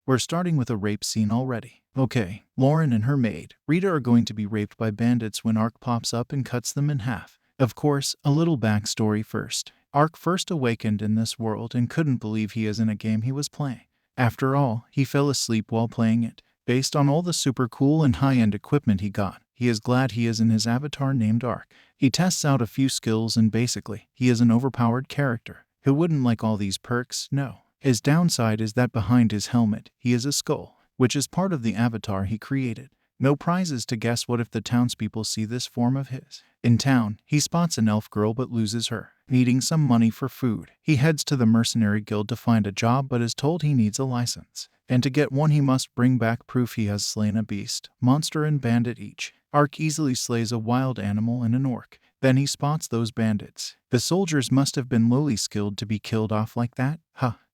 We're starting with a rape scene already. Okay, Lauren and her maid, Rita, are going to be raped by bandits when Ark pops up and cuts them in half. Of course, a little backstory first. Ark first awakened in this world and couldn't believe he is in a game he was playing. After all, he fell asleep while playing it. Based on all the super cool and high-end equipment he got, he is glad he is in his avatar named Ark. He tests out a few skills and basically, he is an overpowered character. Who wouldn't like all these perks? No. His downside is that behind his helmet, he is a skull, which is part of the avatar he created. No prizes to guess what if the townspeople see this form of his. In town, he spots an elf girl but loses her. Needing some money for food, he heads to the mercenary guild to find a job but is told he needs a license. And to get one he must bring back proof he has slain a beast, monster and bandit each. Ark easily slays a wild animal and an orc. Then he spots those bandits. The soldiers must have been lowly skilled to be killed off like that.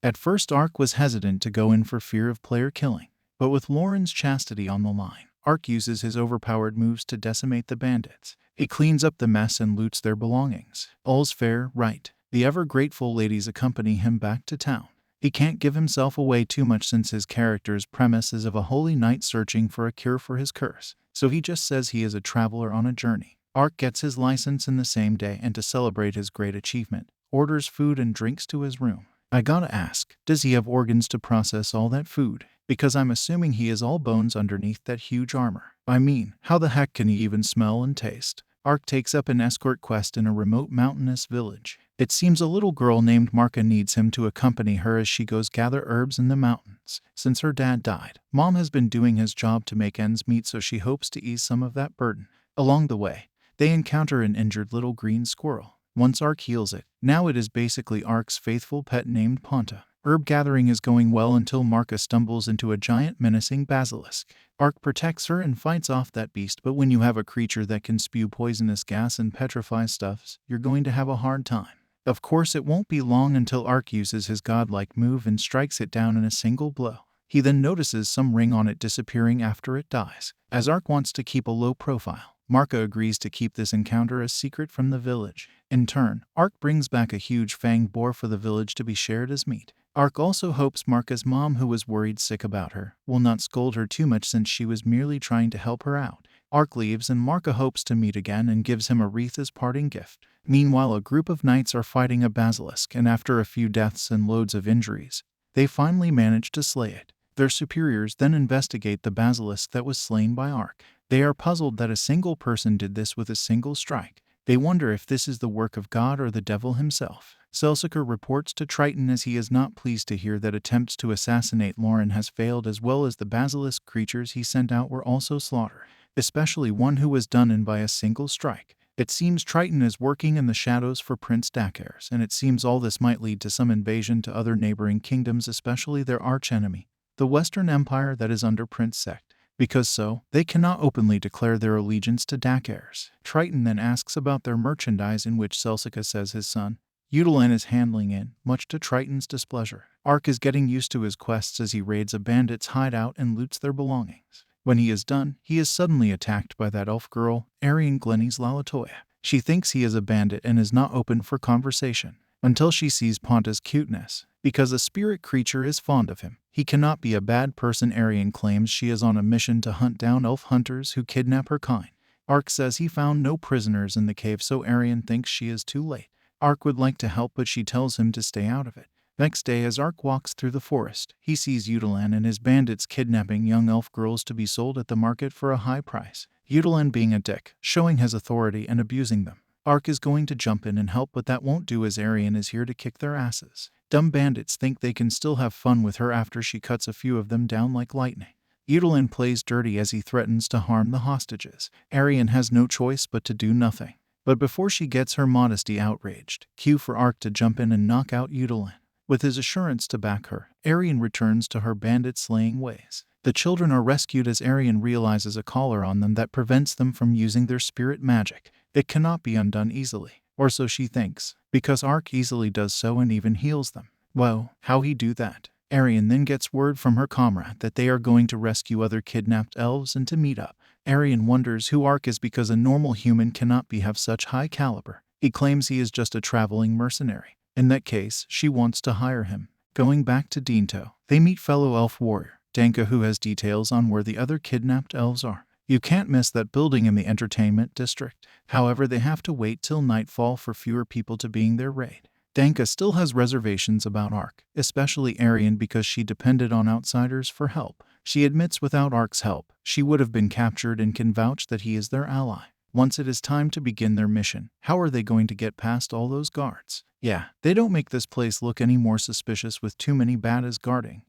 At first Ark was hesitant to go in for fear of player killing. But with Lauren's chastity on the line, Ark uses his overpowered moves to decimate the bandits. He cleans up the mess and loots their belongings. All's fair, right? The ever-grateful ladies accompany him back to town. He can't give himself away too much since his character's premise is of a holy knight searching for a cure for his curse. So he just says he is a traveler on a journey. Ark gets his license in the same day and to celebrate his great achievement, orders food and drinks to his room. I gotta ask, does he have organs to process all that food? Because I'm assuming he is all bones underneath that huge armor. I mean, how the heck can he even smell and taste? Ark takes up an escort quest in a remote mountainous village. It seems a little girl named Marka needs him to accompany her as she goes gather herbs in the mountains. Since her dad died, Mom has been doing his job to make ends meet, so she hopes to ease some of that burden. Along the way, they encounter an injured little green squirrel. Once Ark heals it, now it is basically Ark's faithful pet named Ponta. Herb gathering is going well until Marka stumbles into a giant menacing basilisk. Ark protects her and fights off that beast, but when you have a creature that can spew poisonous gas and petrify stuffs, you're going to have a hard time. Of course, it won't be long until Ark uses his godlike move and strikes it down in a single blow. He then notices some ring on it disappearing after it dies. As Ark wants to keep a low profile, Marka agrees to keep this encounter a secret from the village. In turn, Ark brings back a huge fanged boar for the village to be shared as meat. Ark also hopes Marka's mom, who was worried sick about her, will not scold her too much since she was merely trying to help her out. Ark leaves and Marka hopes to meet again and gives him a wreath as parting gift. Meanwhile, a group of knights are fighting a basilisk, and after a few deaths and loads of injuries, they finally manage to slay it. Their superiors then investigate the basilisk that was slain by Ark. They are puzzled that a single person did this with a single strike. They wonder if this is the work of God or the devil himself. Celsiker reports to Triton as he is not pleased to hear that attempts to assassinate Lauren has failed, as well as the basilisk creatures he sent out were also slaughtered, especially one who was done in by a single strike. It seems Triton is working in the shadows for Prince Dakares, and it seems all this might lead to some invasion to other neighboring kingdoms, especially their archenemy, the Western Empire that is under Prince Sect. Because so, they cannot openly declare their allegiance to Dakares. Triton then asks about their merchandise, in which Celsica says his son, Udalan, is handling it, much to Triton's displeasure. Ark is getting used to his quests as he raids a bandit's hideout and loots their belongings. When he is done, he is suddenly attacked by that elf girl, Arian Glenny's Lalatoya. She thinks he is a bandit and is not open for conversation, until she sees Ponta's cuteness. Because a spirit creature is fond of him, he cannot be a bad person. Arian claims she is on a mission to hunt down elf hunters who kidnap her kind. Ark says he found no prisoners in the cave, so Arian thinks she is too late. Ark would like to help, but she tells him to stay out of it. Next day, as Ark walks through the forest, he sees Udalan and his bandits kidnapping young elf girls to be sold at the market for a high price. Udalan being a dick, showing his authority and abusing them. Ark is going to jump in and help, but that won't do as Arian is here to kick their asses. Dumb bandits think they can still have fun with her after she cuts a few of them down like lightning. Udalan plays dirty as he threatens to harm the hostages. Arian has no choice but to do nothing. But before she gets her modesty outraged, cue for Ark to jump in and knock out Udalan. With his assurance to back her, Arian returns to her bandit-slaying ways. The children are rescued as Arian realizes a collar on them that prevents them from using their spirit magic. It cannot be undone easily, or so she thinks, because Ark easily does so and even heals them. Well, how he do that? Arian then gets word from her comrade that they are going to rescue other kidnapped elves and to meet up. Arian wonders who Ark is because a normal human cannot have such high caliber. He claims he is just a traveling mercenary. In that case, she wants to hire him. Going back to Dinto, they meet fellow elf warrior, Danka, who has details on where the other kidnapped elves are. You can't miss that building in the entertainment district. However, they have to wait till nightfall for fewer people to being their raid. Danka still has reservations about Ark, especially Arian, because she depended on outsiders for help. She admits without Ark's help, she would have been captured and can vouch that he is their ally. Once it is time to begin their mission, how are they going to get past all those guards? Yeah, they don't make this place look any more suspicious with too many baddies guarding.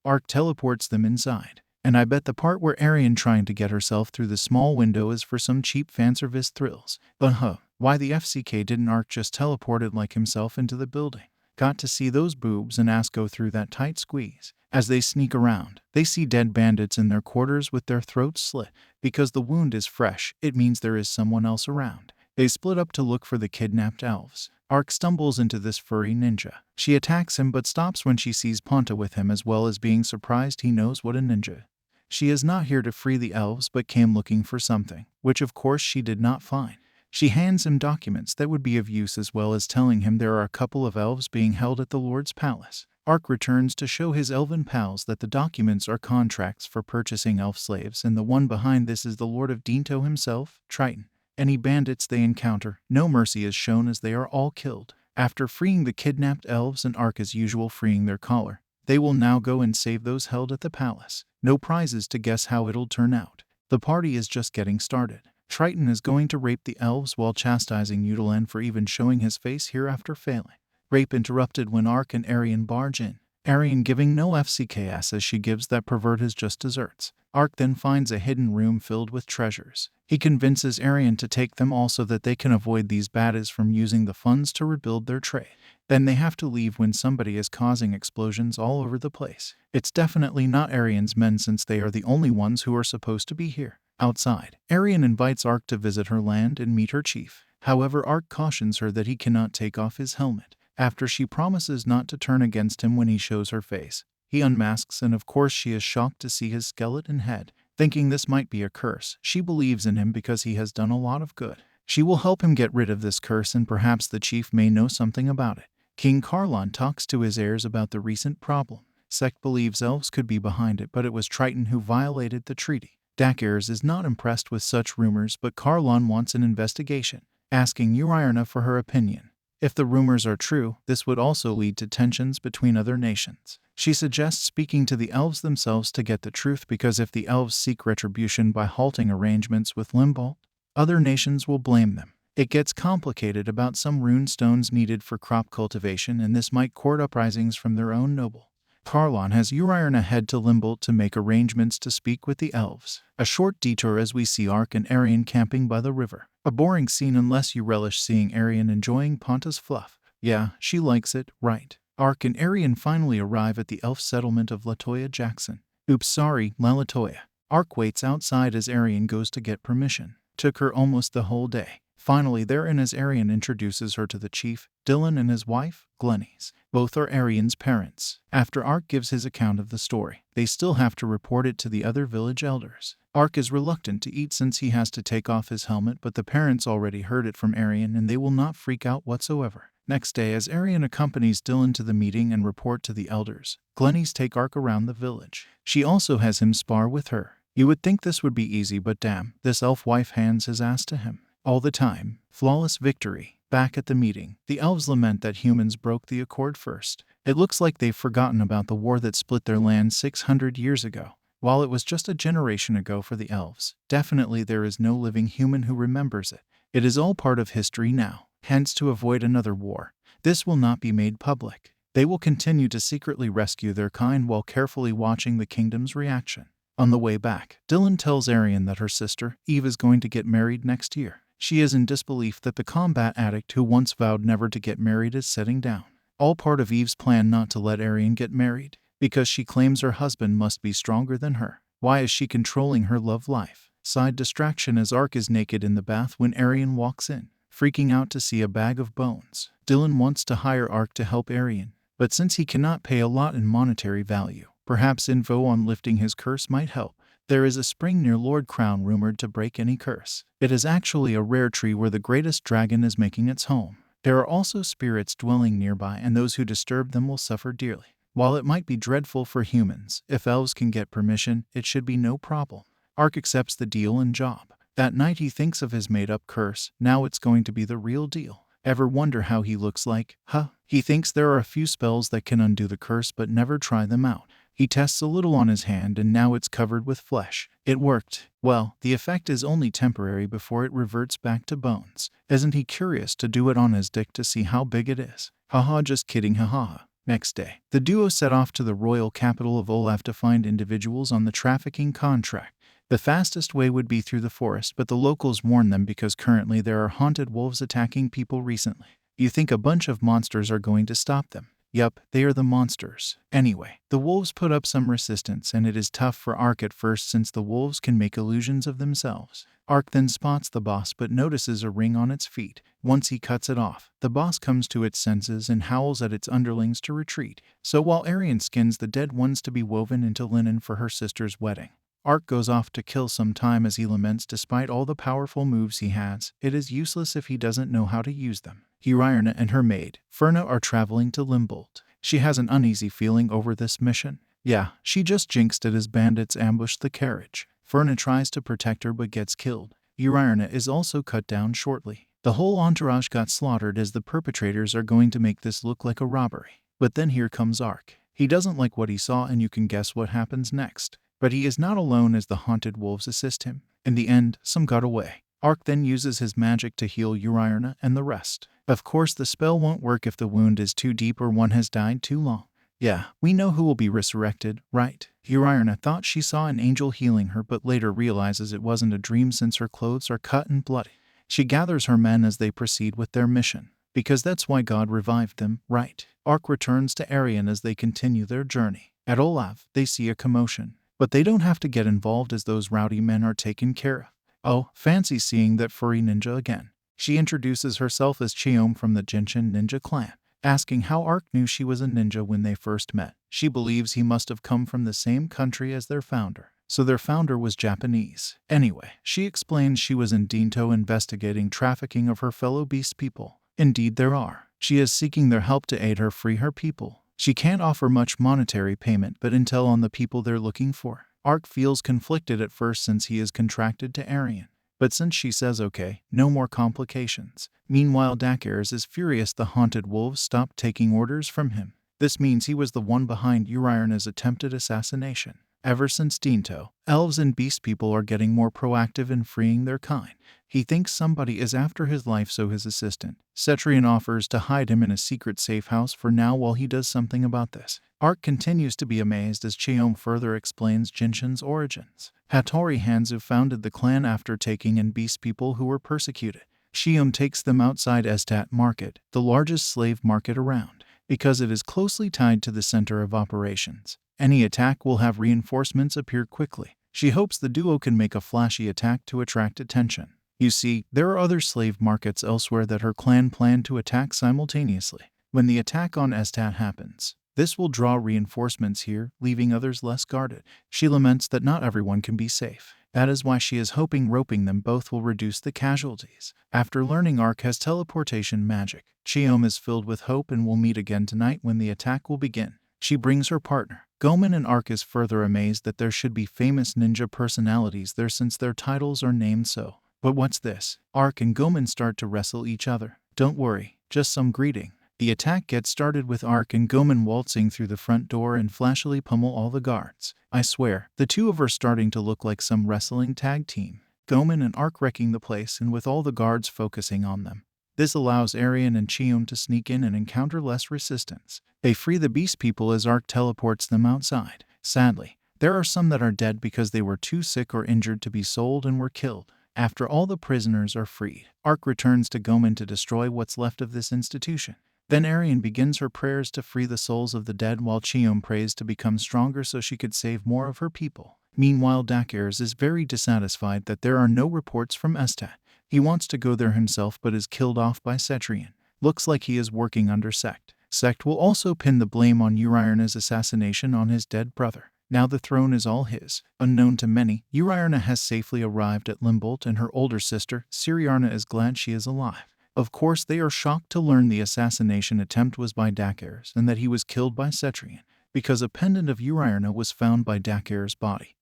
Ark teleports them inside. And I bet the part where Arian trying to get herself through the small window is for some cheap fanservice thrills. But why the FCK didn't Ark just teleported like himself into the building? Got to see those boobs and ass go through that tight squeeze. As they sneak around, they see dead bandits in their quarters with their throats slit. Because the wound is fresh, it means there is someone else around. They split up to look for the kidnapped elves. Ark stumbles into this furry ninja. She attacks him but stops when she sees Ponta with him, as well as being surprised he knows what a ninja. She is not here to free the elves but came looking for something, which of course she did not find. She hands him documents that would be of use, as well as telling him there are a couple of elves being held at the Lord's palace. Ark returns to show his elven pals that the documents are contracts for purchasing elf slaves, and the one behind this is the Lord of Dinto himself, Triton. Any bandits they encounter, no mercy is shown, as they are all killed. After freeing the kidnapped elves and Ark as usual freeing their caller, they will now go and save those held at the palace. No prizes to guess how it'll turn out. The party is just getting started. Triton is going to rape the elves while chastising Udalan for even showing his face here after failing. Rape interrupted when Ark and Arian barge in. Arian giving no FCKS as she gives that pervert his just desserts. Ark then finds a hidden room filled with treasures. He convinces Arian to take them all so that they can avoid these baddies from using the funds to rebuild their trade. Then they have to leave when somebody is causing explosions all over the place. It's definitely not Arian's men, since they are the only ones who are supposed to be here. Outside, Arian invites Ark to visit her land and meet her chief. However, Ark cautions her that he cannot take off his helmet. After she promises not to turn against him when he shows her face, he unmasks, and of course she is shocked to see his skeleton head. Thinking this might be a curse, she believes in him because he has done a lot of good. She will help him get rid of this curse, and perhaps the chief may know something about it. King Karlon talks to his heirs about the recent problem. Sect believes elves could be behind it, but it was Triton who violated the treaty. Dakirs is not impressed with such rumors, but Karlon wants an investigation, asking Uriarna for her opinion. If the rumors are true, this would also lead to tensions between other nations. She suggests speaking to the elves themselves to get the truth, because if the elves seek retribution by halting arrangements with Limbo, other nations will blame them. It gets complicated about some rune stones needed for crop cultivation, and this might court uprisings from their own noble. Karlon has Uriarna head to Limbolt to make arrangements to speak with the elves. A short detour as we see Ark and Arian camping by the river. A boring scene unless you relish seeing Arian enjoying Ponta's fluff. Yeah, she likes it, right? Ark and Arian finally arrive at the elf settlement of Latoya Jackson. Oops, sorry, La Latoya. Ark waits outside as Arian goes to get permission. Took her almost the whole day. Finally they're in as Arian introduces her to the chief, Dylan, and his wife, Glenys. Both are Arian's parents. After Ark gives his account of the story, they still have to report it to the other village elders. Ark is reluctant to eat since he has to take off his helmet, but the parents already heard it from Arian and they will not freak out whatsoever. Next day, as Arian accompanies Dylan to the meeting and report to the elders, Glenys take Ark around the village. She also has him spar with her. You would think this would be easy, but damn, this elf wife hands his ass to him. All the time. Flawless victory. Back at the meeting, the elves lament that humans broke the accord first. It looks like they've forgotten about the war that split their land 600 years ago. While it was just a generation ago for the elves, definitely there is no living human who remembers it. It is all part of history now. Hence, to avoid another war, this will not be made public. They will continue to secretly rescue their kind while carefully watching the kingdom's reaction. On the way back, Dylan tells Arian that her sister, Eve, is going to get married next year. She is in disbelief that the combat addict who once vowed never to get married is setting down. All part of Eve's plan not to let Arian get married, because she claims her husband must be stronger than her. Why is she controlling her love life? Side distraction as Ark is naked in the bath when Arian walks in, freaking out to see a bag of bones. Dylan wants to hire Ark to help Arian, but since he cannot pay a lot in monetary value, perhaps info on lifting his curse might help. There is a spring near Lord Crown rumored to break any curse. It is actually a rare tree where the greatest dragon is making its home. There are also spirits dwelling nearby, and those who disturb them will suffer dearly. While it might be dreadful for humans, if elves can get permission, it should be no problem. Ark accepts the deal and job. That night he thinks of his made-up curse. Now it's going to be the real deal. Ever wonder how he looks like? Huh? He thinks there are a few spells that can undo the curse but never try them out. He tests a little on his hand and now it's covered with flesh. It worked. Well, the effect is only temporary before it reverts back to bones. Isn't he curious to do it on his dick to see how big it is? Haha, just kidding, haha. Next day, the duo set off to the royal capital of Olaf to find individuals on the trafficking contract. The fastest way would be through the forest, but the locals warn them because currently there are haunted wolves attacking people recently. You think a bunch of monsters are going to stop them? Yup, they are the monsters. Anyway, the wolves put up some resistance and it is tough for Ark at first since the wolves can make illusions of themselves. Ark then spots the boss but notices a ring on its feet. Once he cuts it off, the boss comes to its senses and howls at its underlings to retreat. So while Arian skins the dead ones to be woven into linen for her sister's wedding, Ark goes off to kill some time as he laments despite all the powerful moves he has, it is useless if he doesn't know how to use them. Yrina and her maid, Ferna, are traveling to Limbold. She has an uneasy feeling over this mission. Yeah, she just jinxed it as bandits ambush the carriage. Ferna tries to protect her but gets killed. Yrina is also cut down shortly. The whole entourage got slaughtered as the perpetrators are going to make this look like a robbery. But then here comes Ark. He doesn't like what he saw and you can guess what happens next. But he is not alone as the haunted wolves assist him. In the end, some got away. Ark then uses his magic to heal Yrina and the rest. Of course, the spell won't work if the wound is too deep or one has died too long. Yeah, we know who will be resurrected, right? Yrina thought she saw an angel healing her but later realizes it wasn't a dream since her clothes are cut and bloody. She gathers her men as they proceed with their mission. Because that's why God revived them, right? Ark returns to Arian as they continue their journey. At Olaf, they see a commotion. But they don't have to get involved as those rowdy men are taken care of. Oh, fancy seeing that furry ninja again. She introduces herself as Cheom from the Genshin ninja clan, asking how Ark knew she was a ninja when they first met. She believes he must have come from the same country as their founder, so their founder was Japanese. Anyway, she explains she was in Dinto investigating trafficking of her fellow beast people. Indeed there are. She is seeking their help to aid her free her people. She can't offer much monetary payment but intel on the people they're looking for. Ark feels conflicted at first since he is contracted to Arian. But since she says okay, no more complications. Meanwhile, Dakars is furious the haunted wolves stopped taking orders from him. This means he was the one behind Yrina's attempted assassination. Ever since Dinto, elves and beast people are getting more proactive in freeing their kind. He thinks somebody is after his life, so his assistant, Cetrian, offers to hide him in a secret safe house for now while he does something about this. Ark continues to be amazed as Cheom further explains Jinshin's origins. Hattori Hanzu founded the clan after taking in beast people who were persecuted. Cheom takes them outside Estat Market, the largest slave market around, because it is closely tied to the center of operations. Any attack will have reinforcements appear quickly. She hopes the duo can make a flashy attack to attract attention. You see, there are other slave markets elsewhere that her clan planned to attack simultaneously. When the attack on Estat happens, this will draw reinforcements here, leaving others less guarded. She laments that not everyone can be safe. That is why she is hoping roping them both will reduce the casualties. After learning Ark has teleportation magic, Cheom is filled with hope and will meet again tonight when the attack will begin. She brings her partner. Gomen, and Ark is further amazed that there should be famous ninja personalities there since their titles are named so. But what's this? Ark and Gomen start to wrestle each other. Don't worry, just some greeting. The attack gets started with Ark and Gomen waltzing through the front door and flashily pummel all the guards. I swear, the two of are starting to look like some wrestling tag team. Gomen and Ark wrecking the place and with all the guards focusing on them. This allows Arian and Cheom to sneak in and encounter less resistance. They free the beast people as Ark teleports them outside. Sadly, there are some that are dead because they were too sick or injured to be sold and were killed. After all the prisoners are freed, Ark returns to Gomen to destroy what's left of this institution. Then Arian begins her prayers to free the souls of the dead while Cheom prays to become stronger so she could save more of her people. Meanwhile, Dakars is very dissatisfied that there are no reports from Estat. He wants to go there himself but is killed off by Cetrian. Looks like he is working under Sect. Sect will also pin the blame on Yrina's assassination on his dead brother. Now the throne is all his. Unknown to many, Yrina has safely arrived at Limbold and her older sister, Siriarna, is glad she is alive. Of course, they are shocked to learn the assassination attempt was by Dakars and that he was killed by Cetrian. because a pendant of Uriarna was found by Dakar's body.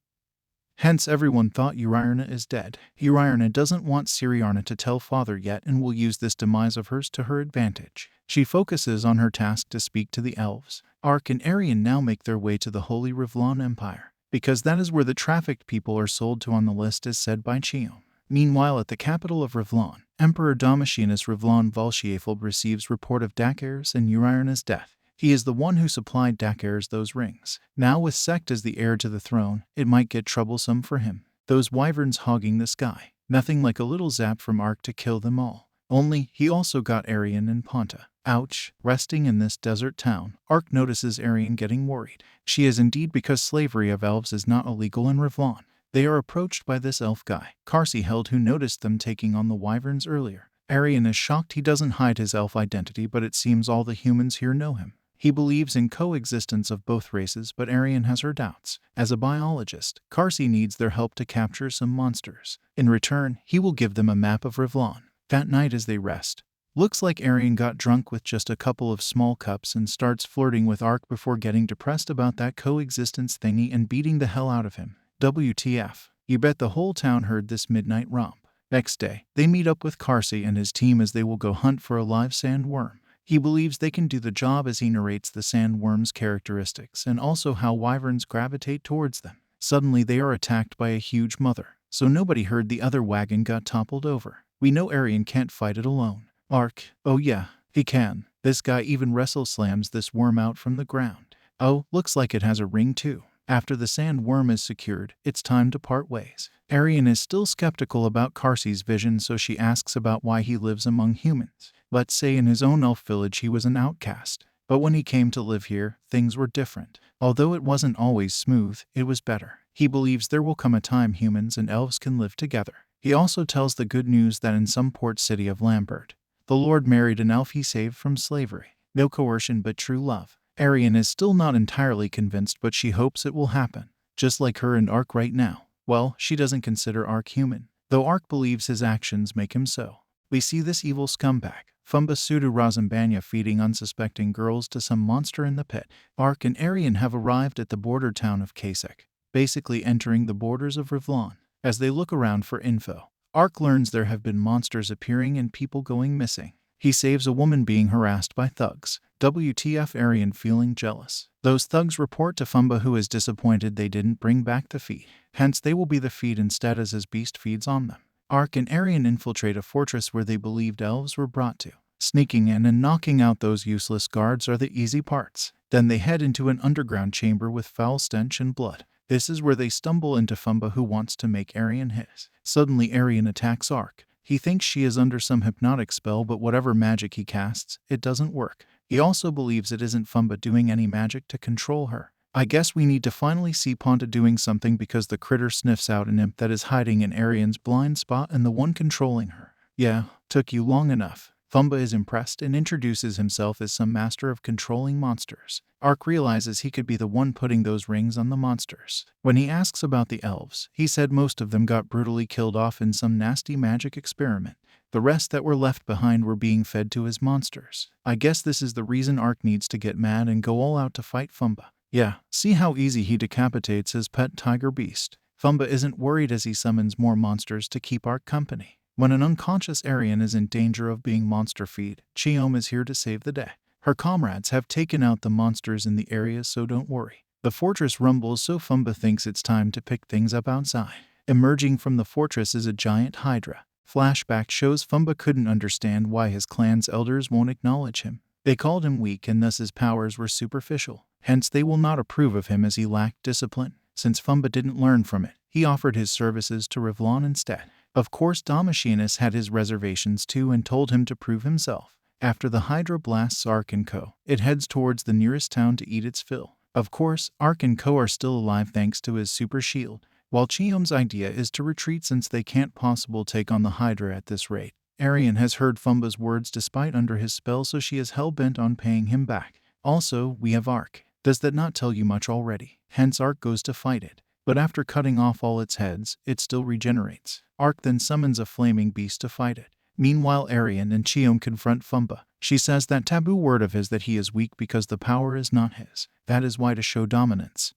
Hence everyone thought Uriarna is dead. Uriarna doesn't want Siriarna to tell father yet and will use this demise of hers to her advantage. She focuses on her task to speak to the elves. Ark and Arian now make their way to the Holy Rivlon Empire, because that is where the trafficked people are sold to on the list as said by Cheom. Meanwhile, at the capital of Rivlon, Emperor Domitianus Rivlon Volshiefeld receives report of Dakar's and Uriarna's death. He is the one who supplied Dakar's those rings. Now with Sect as the heir to the throne, it might get troublesome for him. Those wyverns hogging the sky. Nothing like a little zap from Ark to kill them all. Only, he also got Arian and Ponta. Ouch. Resting in this desert town, Ark notices Arian getting worried. She is indeed, because slavery of elves is not illegal in Rivlon. They are approached by this elf guy, Carsey Held, who noticed them taking on the wyverns earlier. Arian is shocked. He doesn't hide his elf identity, but it seems all the humans here know him. He believes in coexistence of both races, but Arian has her doubts. As a biologist, Carsey needs their help to capture some monsters. In return, he will give them a map of Rivlon. That night as they rest, looks like Arian got drunk with just a couple of small cups and starts flirting with Ark before getting depressed about that coexistence thingy and beating the hell out of him. WTF. You bet the whole town heard this midnight romp. Next day, they meet up with Carsey and his team as they will go hunt for a live sandworm. He believes they can do the job as he narrates the sandworm's characteristics and also how wyverns gravitate towards them. Suddenly they are attacked by a huge mother, so nobody heard the other wagon got toppled over. We know Arian can't fight it alone. Ark, oh yeah, he can. This guy even wrestle slams this worm out from the ground. Oh, looks like it has a ring too. After the sandworm is secured, it's time to part ways. Arian is still skeptical about Carsey's vision, so she asks about why he lives among humans. Let's say in his own elf village he was an outcast. But when he came to live here, things were different. Although it wasn't always smooth, it was better. He believes there will come a time humans and elves can live together. He also tells the good news that in some port city of Lambert, the Lord married an elf he saved from slavery. No coercion but true love. Arian is still not entirely convinced, but she hopes it will happen. Just like her and Ark right now. Well, she doesn't consider Ark human, though Ark believes his actions make him so. We see this evil scumbag, Fumba Sudu Razambanya, feeding unsuspecting girls to some monster in the pit. Ark and Arian have arrived at the border town of Kasek, basically entering the borders of Rivlon. As they look around for info, Ark learns there have been monsters appearing and people going missing. He saves a woman being harassed by thugs. WTF. Arian feeling jealous. Those thugs report to Fumba, who is disappointed they didn't bring back the feed. Hence they will be the feed instead as his beast feeds on them. Ark and Arian infiltrate a fortress where they believed elves were brought to. Sneaking in and knocking out those useless guards are the easy parts. Then they head into an underground chamber with foul stench and blood. This is where they stumble into Fumba, who wants to make Arian his. Suddenly Arian attacks Ark. He thinks she is under some hypnotic spell, but whatever magic he casts, it doesn't work. He also believes it isn't Fumba doing any magic to control her. I guess we need to finally see Ponta doing something, because the critter sniffs out an imp that is hiding in Arian's blind spot and the one controlling her. Yeah, took you long enough. Fumba is impressed and introduces himself as some master of controlling monsters. Ark realizes he could be the one putting those rings on the monsters. When he asks about the elves, he said most of them got brutally killed off in some nasty magic experiment. The rest that were left behind were being fed to his monsters. I guess this is the reason Ark needs to get mad and go all out to fight Fumba. Yeah, see how easy he decapitates his pet tiger beast. Fumba isn't worried as he summons more monsters to keep Ark company. When an unconscious Arian is in danger of being monster feed, Cheom is here to save the day. Her comrades have taken out the monsters in the area, so don't worry. The fortress rumbles, so Fumba thinks it's time to pick things up outside. Emerging from the fortress is a giant Hydra. Flashback shows Fumba couldn't understand why his clan's elders won't acknowledge him. They called him weak and thus his powers were superficial. Hence they will not approve of him as he lacked discipline. Since Fumba didn't learn from it, he offered his services to Rivlon instead. Of course, Domitianus had his reservations too and told him to prove himself. After the Hydra blasts Ark and Co., it heads towards the nearest town to eat its fill. Of course, Ark and Co. are still alive thanks to his super shield, while Cheom's idea is to retreat since they can't possibly take on the Hydra at this rate. Arian has heard Fumba's words despite under his spell, so she is hell-bent on paying him back. Also, we have Ark. Does that not tell you much already? Hence Ark goes to fight it. But after cutting off all its heads, it still regenerates. Ark then summons a flaming beast to fight it. Meanwhile, Arian and Cheom confront Fumba. She says that taboo word of his that he is weak because the power is not his. That is why to show dominance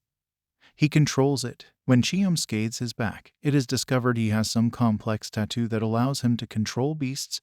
he controls it. When Chiom scathes his back, it is discovered he has some complex tattoo that allows him to control beasts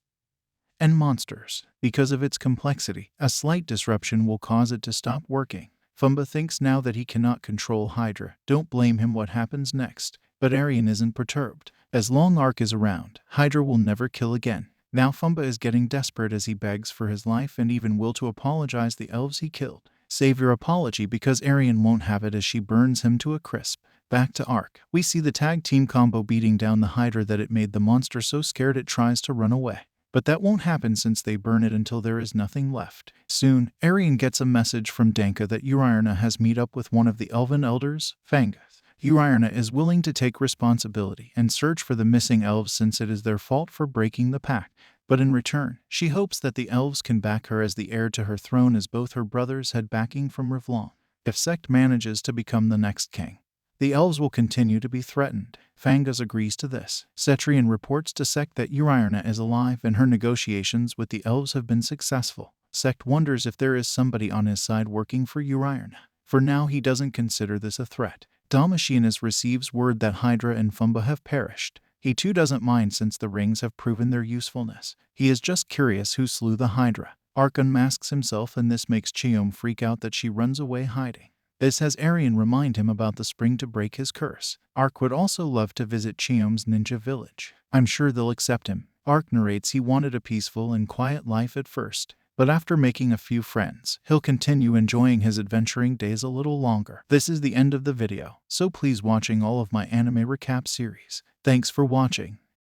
and monsters. Because of its complexity, a slight disruption will cause it to stop working. Fumba thinks now that he cannot control Hydra. Don't blame him what happens next. But Arian isn't perturbed. As long Ark is around, Hydra will never kill again. Now Fumba is getting desperate as he begs for his life and even will to apologize the elves he killed. Save your apology because Arian won't have it as she burns him to a crisp. Back to Ark. We see the tag team combo beating down the Hydra that it made the monster so scared it tries to run away. But that won't happen since they burn it until there is nothing left. Soon, Arian gets a message from Danka that Uriarna has meet up with one of the Elven elders, Fangus. Uriarna is willing to take responsibility and search for the missing elves since it is their fault for breaking the pact. But in return, she hopes that the elves can back her as the heir to her throne as both her brothers had backing from Rivlon. If Sect manages to become the next king, the elves will continue to be threatened. Fangus agrees to this. Cetrian reports to Sect that Uriarna is alive and her negotiations with the elves have been successful. Sect wonders if there is somebody on his side working for Uriarna. For now, he doesn't consider this a threat. Dalmatianus receives word that Hydra and Fumba have perished. He too doesn't mind since the rings have proven their usefulness. He is just curious who slew the Hydra. Ark unmasks himself and this makes Chiom freak out that she runs away hiding. This has Arian remind him about the spring to break his curse. Ark would also love to visit Chiom's ninja village. I'm sure they'll accept him. Ark narrates he wanted a peaceful and quiet life at first, but after making a few friends, he'll continue enjoying his adventuring days a little longer. This is the end of the video, so please watching all of my anime recap series. Thanks for watching.